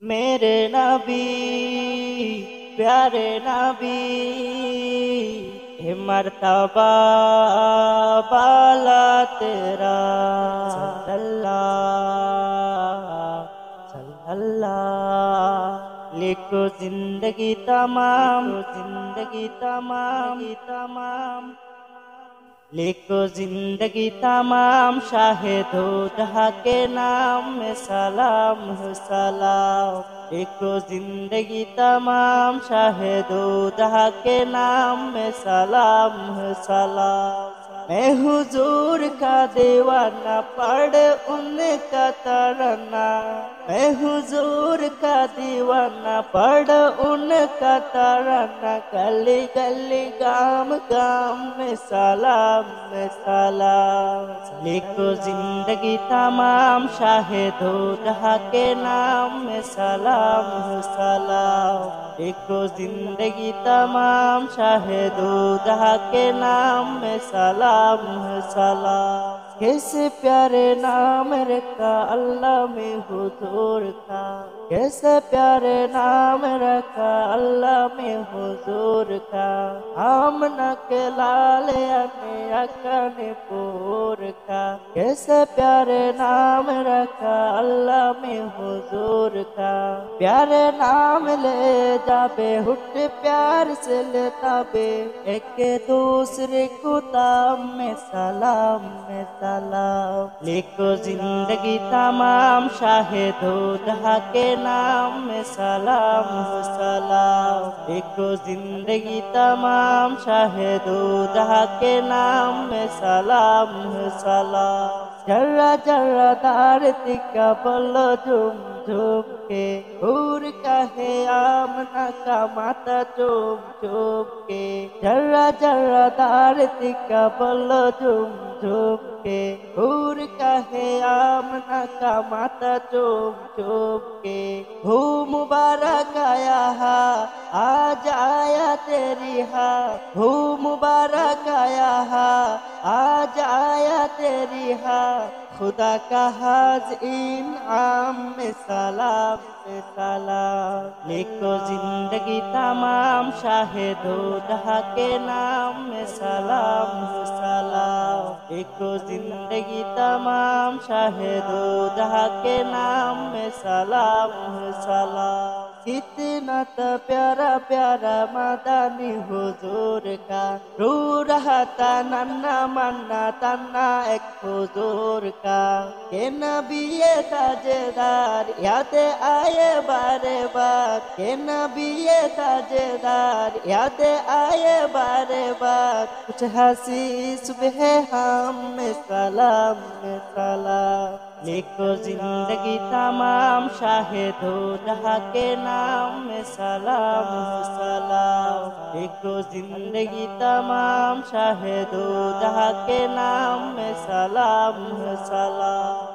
मेरे नबी प्यारे नबी मर्तबा बाला तेरा सल्लल्लाहु सल्लल्लाहु। लिखो जिंदगी तमाम लिखो जिंदगी तमाम शाहिद जहाँ के नाम में सलाम हो सलाम। लिखो जिंदगी तमाम शाहिद जहाँ के नाम में सलाम हो सलाम। मैं हुजूर का दीवाना पढ़ उनका तराना। मैं हुजूर का दीवाना पढ़ उनका तराना। गली गली गाम गाम में सलाम में सलाम। लिखो जिंदगी तमाम शाहिद जहाँ के नाम में सलाम हो सलाम। लिखो जिंदगी तमाम शाहिद जहाँ के नाम में सलाम हो सलाम। कैसे प्यारे नाम रखा अल्लाह में हुजूर का। कैसे प्यारे नाम रखा अल्लाह में हुजूर का। आमना के लाल ने पूर का। कैसे प्यारे नाम रखा अल्लाह में हुजूर का। प्यारे नाम ले जाबे हुट प्यार से लेता बे। एक दूसरे को ताम में सलाम में सलाम। लिखो जिंदगी तमाम शाहिद जहाँ के नाम में सलाम हो सलाम। लिखो जिंदगी तमाम शाहिद जहाँ के नाम में सलाम हो सलाम। जर्रा जर्रा दारती का बोलो झुम झुम के। हूर कहे आमना का माता चुम चुम के। जर्रा जर्रा दारती का बोलो झुम झुम के। हूर कहे आमना का माता चुम चुम के। हू मुबारक आया हा आज आया तेरी हा। हू मुबारक आया हा आज आया तेरी हा। खुदा का हाज इनाम में सलाम में सलाम। लिखो जिंदगी तमाम शाहिद जहाँ के नाम में सलाम हो सलाम। लिखो जिंदगी तमाम शाहिद जहाँ के नाम में सलाम हो सलाम। कितना तो प्यारा प्यारा मदानी हुजूर का। रू रहा था नन्ना मन्ना तन्ना एक हुजूर का। के नबी ताजेदार याद आए बारे बार। के नबी ताजेदार याद आए बारे बार। कुछ हंसी सुबह हम में सलाम में सलाम। लिखो जिंदगी तमाम शाहिद जहाँ के नाम में सलाम हो सलाम। लिखो जिंदगी तमाम शाहिद जहाँ के नाम में सलाम हो सलाम।